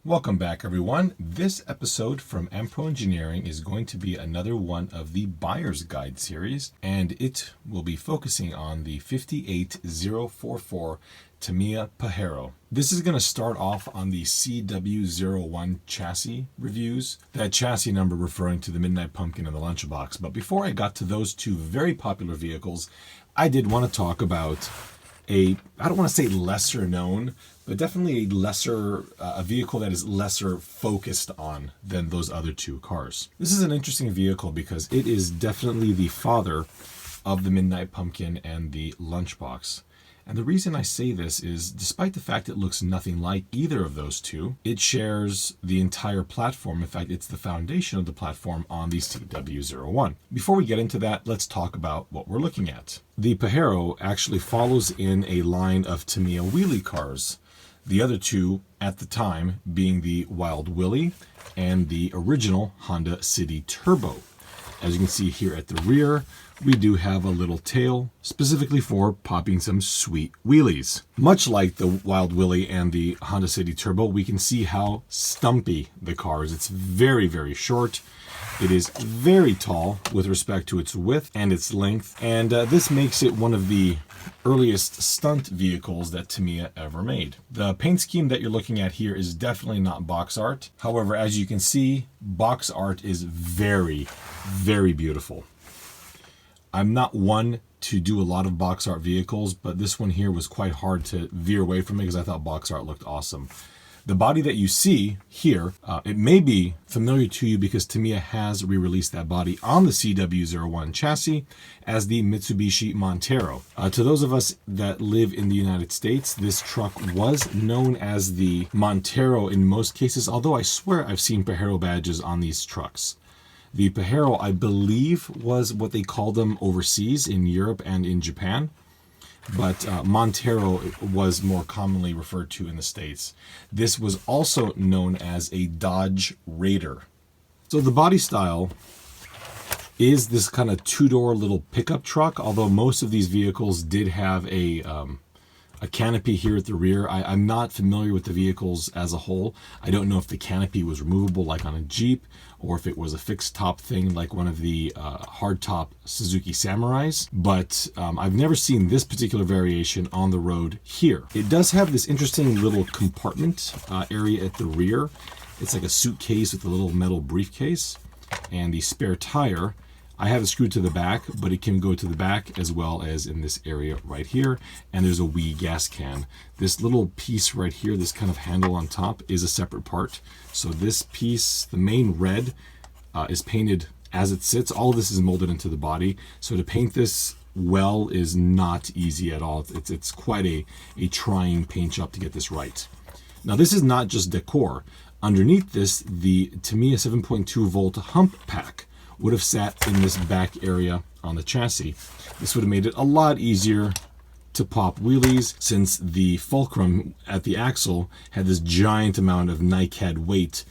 Welcome back, everyone. This episode from Ampro Engineering is going to be another one of the Buyer's Guide series, and it will be focusing on the 58044 Tamiya Pajero. This is going to start off on the CW01 chassis reviews, that chassis number referring to the Midnight Pumpkin and the Lunchbox. But before I got to those two very popular vehicles, I did want to talk about I don't want to say lesser known, but definitely a vehicle that is lesser focused on than those other two cars. This is an interesting vehicle because it is definitely the father of the Midnight Pumpkin and the Lunchbox. And the reason I say this is, despite the fact it looks nothing like either of those two, it shares the entire platform. In fact, it's the foundation of the platform on the CW01. Before we get into that, let's talk about what we're looking at. The Pajero actually follows in a line of Tamiya wheelie cars. The other two at the time being the Wild Willie and the original Honda City Turbo. As you can see here at the rear, we do have a little tail specifically for popping some sweet wheelies. Much like the Wild Willie and the Honda City Turbo, we can see how stumpy the car is. It's very, very short. It is very tall with respect to its width and its length, and this makes it one of the earliest stunt vehicles that Tamiya ever made. The paint scheme that you're looking at here is definitely not box art. However, as you can see, box art is very, very beautiful. I'm not one to do a lot of box art vehicles, but this one here was quite hard to veer away from it because I thought box art looked awesome. The body that you see here, it may be familiar to you because Tamiya has re-released that body on the CW01 chassis as the Mitsubishi Montero. To those of us that live in the United States, this truck was known as the Montero in most cases, although I swear I've seen Pajero badges on these trucks. The Pajero, I believe, was what they call them overseas in Europe and in Japan. But Montero was more commonly referred to in the States. This was also known as a Dodge Raider. So the body style is this kind of two-door little pickup truck, although most of these vehicles did have a canopy here at the rear. I'm not familiar with the vehicles as a whole. I don't know if the canopy was removable like on a Jeep, or if it was a fixed top thing like one of the hardtop Suzuki Samurais, but I've never seen this particular variation on the road here. It does have this interesting little compartment area at the rear. It's like a suitcase with a little metal briefcase, and the spare tire, I have it screwed to the back, but it can go to the back as well as in this area right here. And there's a wee gas can. This little piece right here, this kind of handle on top, is a separate part. So this piece, the main red, is painted as it sits. All of this is molded into the body. So to paint this well is not easy at all. It's quite a trying paint job to get this right. Now this is not just decor. Underneath this, the Tamiya 7.2 volt hump pack would have sat in this back area on the chassis. This would have made it a lot easier to pop wheelies, since the fulcrum at the axle had this giant amount of NICAD weight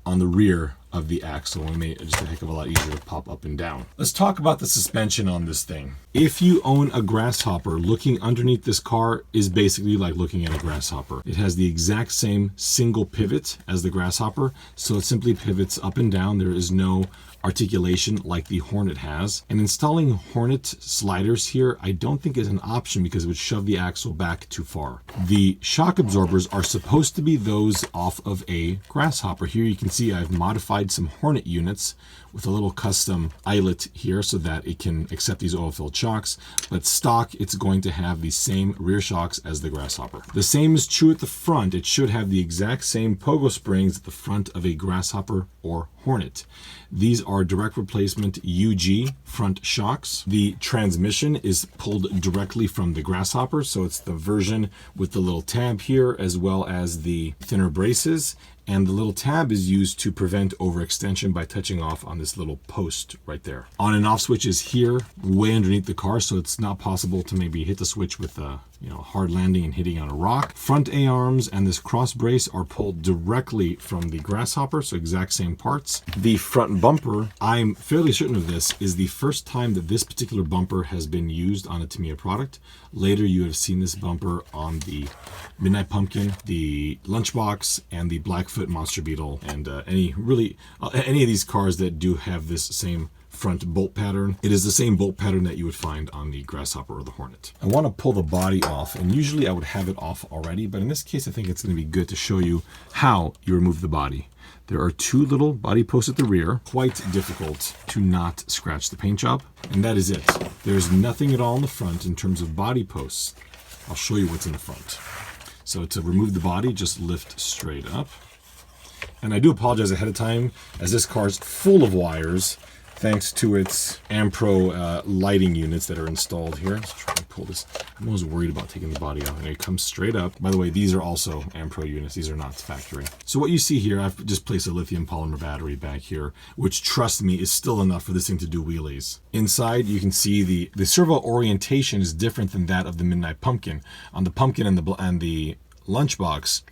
on the rear of the axle, and made it just a heck of a lot easier to pop up and down. Let's talk about the suspension on this thing. If you own a Grasshopper, looking underneath this car is basically like looking at a Grasshopper. It has the exact same single pivot as the Grasshopper, so it simply pivots up and down. There is no articulation like the Hornet has. And installing Hornet sliders here, I don't think is an option because it would shove the axle back too far. The shock absorbers are supposed to be those off of a Grasshopper. Here you can see I've modified some Hornet units with a little custom eyelet here so that it can accept these oil-filled shocks, but stock it's going to have the same rear shocks as the Grasshopper. The same is true at the front. It should have the exact same pogo springs at the front of a Grasshopper or Hornet. These are direct replacement UG front shocks. The transmission is pulled directly from the Grasshopper, so it's the version with the little tab here as well as the thinner braces. And the little tab is used to prevent overextension by touching off on this little post right there. On and off switch is here, way underneath the car, so it's not possible to maybe hit the switch with hard landing and hitting on a rock. Front A-arms and this cross brace are pulled directly from the Grasshopper, so exact same parts. The front bumper, I'm fairly certain of this, is the first time that this particular bumper has been used on a Tamiya product. Later, you have seen this bumper on the Midnight Pumpkin, the Lunchbox, and the Blackfoot Monster Beetle, and any of these cars that do have this same front bolt pattern. It is the same bolt pattern that you would find on the Grasshopper or the Hornet. I want to pull the body off, and usually I would have it off already, but in this case I think it's going to be good to show you how you remove the body. There are two little body posts at the rear, quite difficult to not scratch the paint job, and that is it. There's nothing at all in the front in terms of body posts. I'll show you what's in the front. So to remove the body, just lift straight up. And I do apologize ahead of time, as this car is full of wires, thanks to its Ampro lighting units that are installed here. Let's try and pull this. I'm always worried about taking the body off. And it comes straight up. By the way, these are also Ampro units. These are not factory. So what you see here, I've just placed a lithium polymer battery back here, which, trust me, is still enough for this thing to do wheelies. Inside, you can see the servo orientation is different than that of the Midnight Pumpkin. On the Pumpkin and the Lunchbox,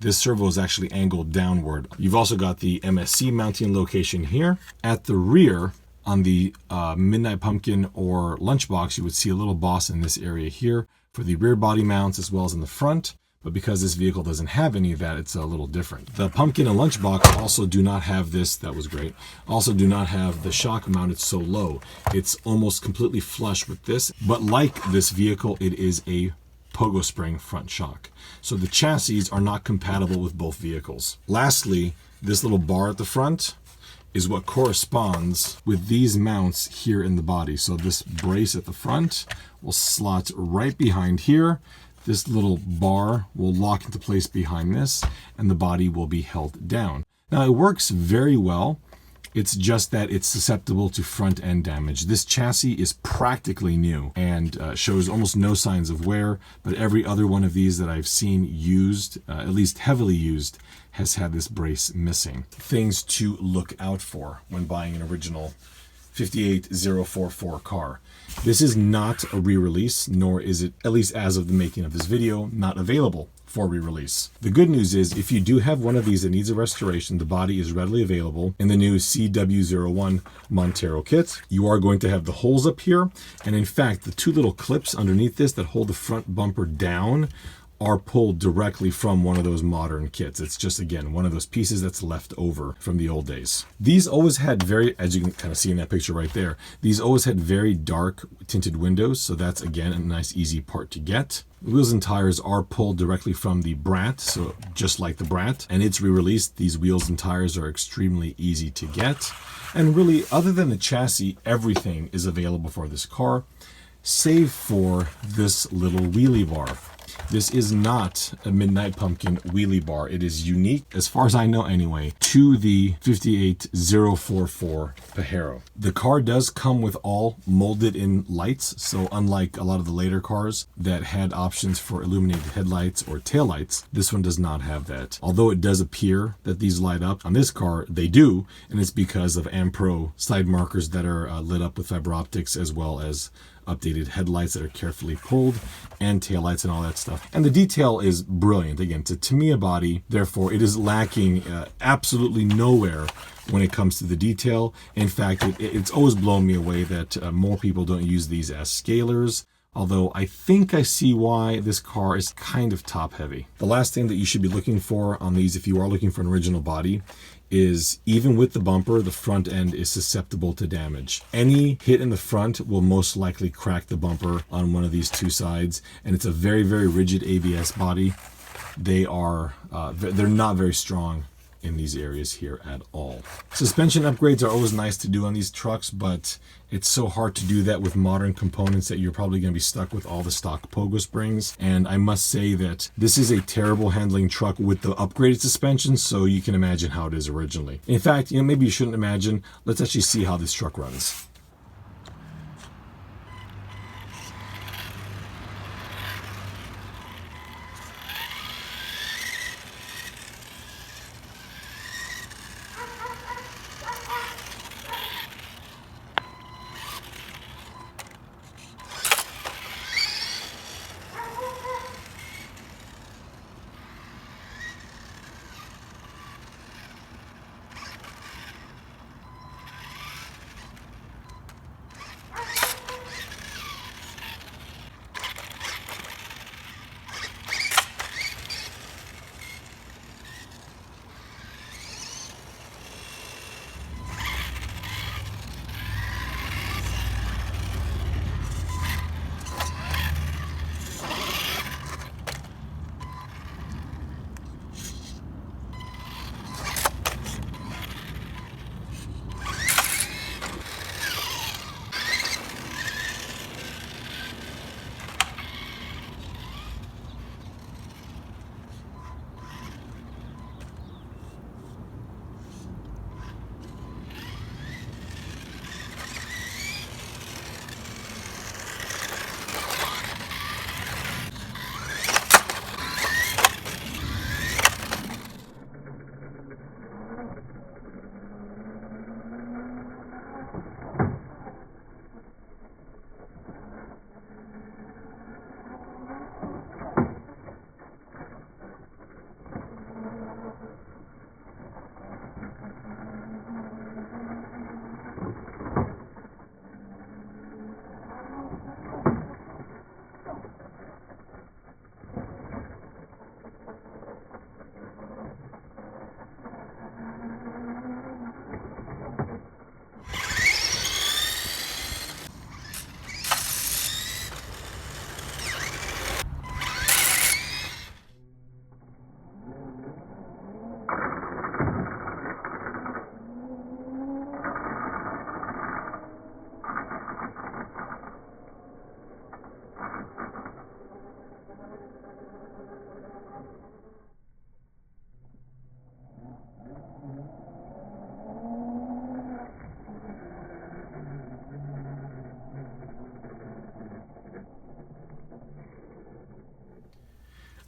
this servo is actually angled downward. You've also got the MSC mounting location here. At the rear, on the Midnight Pumpkin or Lunchbox, you would see a little boss in this area here for the rear body mounts as well as in the front. But because this vehicle doesn't have any of that, it's a little different. The Pumpkin and Lunchbox also do not have this. That was great. Also do not have the shock mounted so low. It's almost completely flush with this. But like this vehicle, it is a pogo spring front shock. So the chassis are not compatible with both vehicles. Lastly, this little bar at the front is what corresponds with these mounts here in the body. So this brace at the front will slot right behind here. This little bar will lock into place behind this, and the body will be held down. Now, it works very well. It's just that it's susceptible to front end damage. This chassis is practically new and shows almost no signs of wear, but every other one of these that I've seen used, at least heavily used, has had this brace missing. Things to look out for when buying an original 58044 car. This is not a re-release, nor is it, at least as of the making of this video, not available for re-release. The good news is, if you do have one of these that needs a restoration, the body is readily available in the new CW01 Montero kit. You are going to have the holes up here, and in fact, the two little clips underneath this that hold the front bumper down are pulled directly from one of those modern kits. It's just, again, one of those pieces that's left over from the old days. These always had very, as you can kind of see in that picture right there, these always had very dark tinted windows, so that's, again, a nice, easy part to get. Wheels and tires are pulled directly from the Brat, so just like the Brat, and it's re-released. These wheels and tires are extremely easy to get. And really, other than the chassis, everything is available for this car, save for this little wheelie bar. This is not a Midnight Pumpkin wheelie bar. It is unique, as far as I know anyway, to the 58044 Pajero. The car does come with all molded in lights, so unlike a lot of the later cars that had options for illuminated headlights or taillights, this one does not have that. Although it does appear that these light up, on this car they do, and it's because of Ampro side markers that are lit up with fiber optics, as well as updated headlights that are carefully pulled, and taillights and all that stuff. And the detail is brilliant. Again, it's a Tamiya body, therefore it is lacking absolutely nowhere when it comes to the detail. In fact, it's always blown me away that more people don't use these as scalers, although I think I see why this car is kind of top heavy. The last thing that you should be looking for on these, if you are looking for an original body, is even with the bumper, the front end is susceptible to damage. Any hit in the front will most likely crack the bumper on one of these two sides, and it's a very, very rigid ABS body. They're not very strong in these areas here at all. Suspension upgrades are always nice to do on these trucks, but it's so hard to do that with modern components that you're probably going to be stuck with all the stock pogo springs. And I must say that this is a terrible handling truck with the upgraded suspension, so you can imagine how it is originally. In fact, maybe you shouldn't imagine. Let's actually see how this truck runs.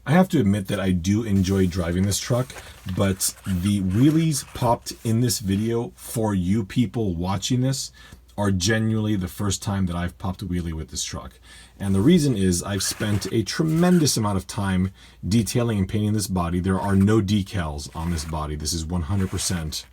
I have to admit that I do enjoy driving this truck, but the wheelies popped in this video for you people watching this are genuinely the first time that I've popped a wheelie with this truck. And the reason is I've spent a tremendous amount of time detailing and painting this body. There are no decals on this body. This is 100%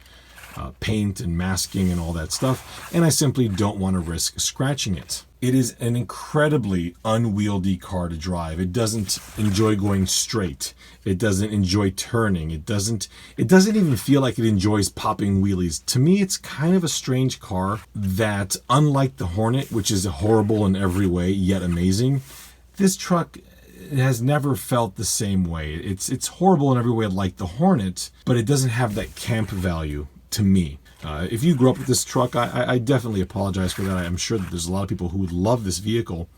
paint and masking and all that stuff, and I simply don't want to risk scratching it. It is an incredibly unwieldy car to drive. It doesn't enjoy going straight. It doesn't enjoy turning. It doesn't even feel like it enjoys popping wheelies. To me, it's kind of a strange car that, unlike the Hornet, which is horrible in every way, yet amazing, this truck has never felt the same way. It's horrible in every way like the Hornet, but it doesn't have that camp value to me. If you grew up with this truck, I definitely apologize for that. I'm sure that there's a lot of people who would love this vehicle,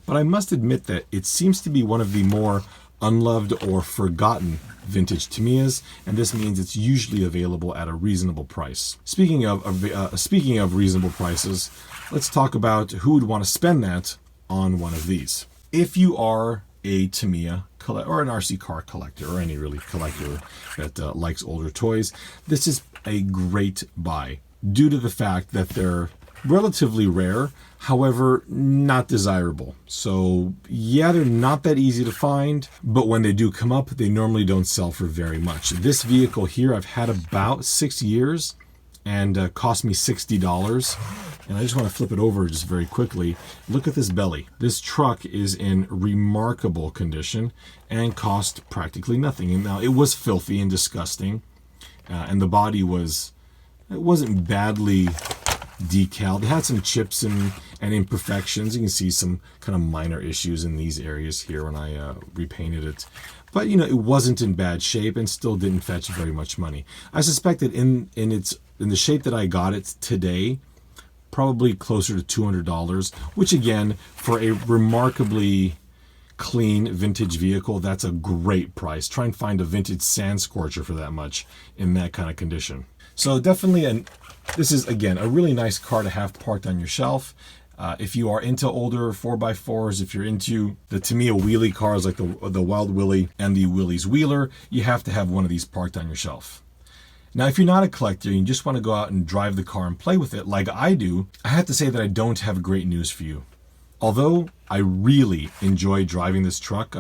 but I must admit that it seems to be one of the more unloved or forgotten vintage Tamiyas, and this means it's usually available at a reasonable price. Speaking of reasonable prices, let's talk about who would want to spend that on one of these. If you are a Tamiya or an RC car collector, or any really collector that likes older toys, this is a great buy due to the fact that they're relatively rare, however not desirable. So yeah, they're not that easy to find, but when they do come up, they normally don't sell for very much. This vehicle here I've had about 6 years and cost me $60. And I just want to flip it over just very quickly. Look at this belly. This truck is in remarkable condition and cost practically nothing. And now it was filthy and disgusting, and the body wasn't badly decaled. It had some chips and imperfections. You can see some kind of minor issues in these areas here when I repainted it. But it wasn't in bad shape and still didn't fetch very much money. I suspect that in the shape that I got it today, probably closer to $200, which again, for a remarkably clean vintage vehicle, that's a great price. Try and find a vintage sand scorcher for that much in that kind of condition. So definitely, this is again a really nice car to have parked on your shelf. If you are into older 4x4s, if you're into the Tamiya wheelie cars like the Wild Willie and the Willys Wheeler, you have to have one of these parked on your shelf. Now, if you're not a collector and you just want to go out and drive the car and play with it like I do, I have to say that I don't have great news for you. Although I really enjoy driving this truck,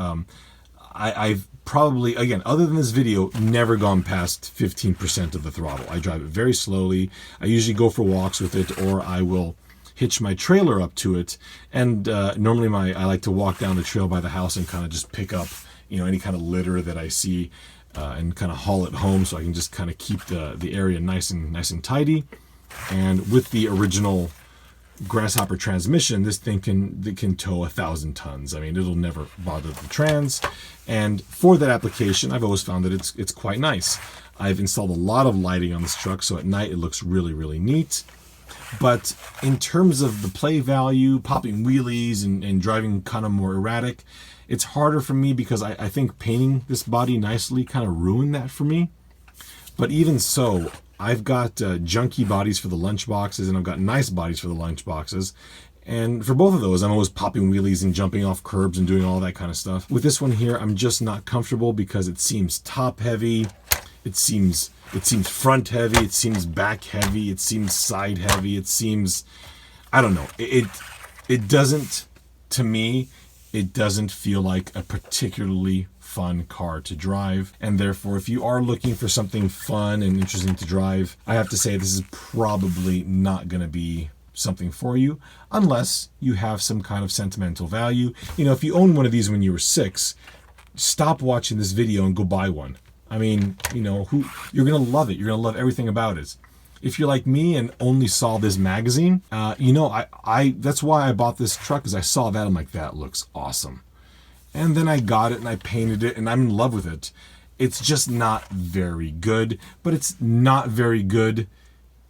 I've probably, again, other than this video, never gone past 15% of the throttle. I drive it very slowly. I usually go for walks with it, or I will hitch my trailer up to it. And normally I like to walk down the trail by the house and kind of just pick up, any kind of litter that I see and kind of haul it home, so I can just kind of keep the area nice and tidy. And with the original Grasshopper transmission, this thing can tow 1,000 tons. I mean, it'll never bother the trans. And for that application, I've always found that it's quite nice. I've installed a lot of lighting on this truck, so at night it looks really, really neat. But in terms of the play value, popping wheelies and driving kind of more erratic, it's harder for me because I think painting this body nicely kind of ruined that for me. But even so, I've got junky bodies for the lunch boxes, and I've got nice bodies for the lunch boxes. And for both of those, I'm always popping wheelies and jumping off curbs and doing all that kind of stuff. With this one here, I'm just not comfortable because it seems top heavy. It seems front heavy. It seems back heavy. It seems side heavy. It seems, I don't know. It doesn't, to me, it doesn't feel like a particularly fun car to drive. And therefore, if you are looking for something fun and interesting to drive, I have to say this is probably not going to be something for you unless you have some kind of sentimental value. You know, if you own one of these when you were 6, stop watching this video and go buy one. I mean, you know, you're going to love it. You're going to love everything about it. If you're like me and only saw this magazine, you know, I that's why I bought this truck, because I saw that. I'm like, that looks awesome. And then I got it and I painted it and I'm in love with it. It's just not very good, but it's not very good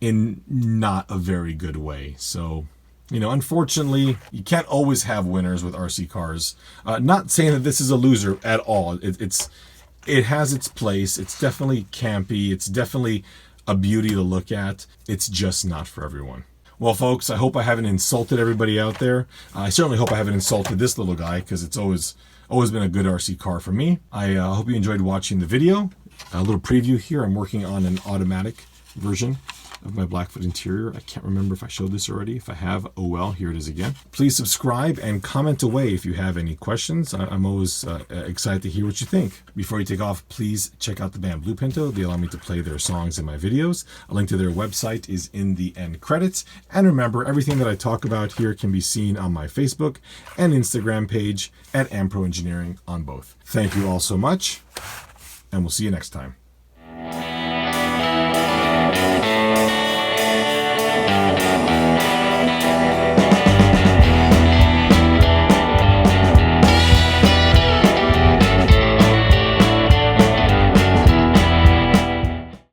in not a very good way. So, you know, unfortunately, you can't always have winners with RC cars. Not saying that this is a loser at all. It has its place. It's definitely campy. It's definitely a beauty to look at. It's just not for everyone. Well, folks, I hope I haven't insulted everybody out there. I certainly hope I haven't insulted this little guy, because it's always been a good RC car for me. I hope you enjoyed watching the video. A little preview here. I'm working on an automatic version of my Blackfoot interior. I can't remember if I showed this already. If I have, oh well, here it is again. Please subscribe and comment away if you have any questions. I'm always excited to hear what you think. Before you take off, please check out the band Blue Pinto. They allow me to play their songs in my videos. A link to their website is in the end credits. And remember, everything that I talk about here can be seen on my Facebook and Instagram page at Ampro Engineering on both. Thank you all so much, and we'll see you next time.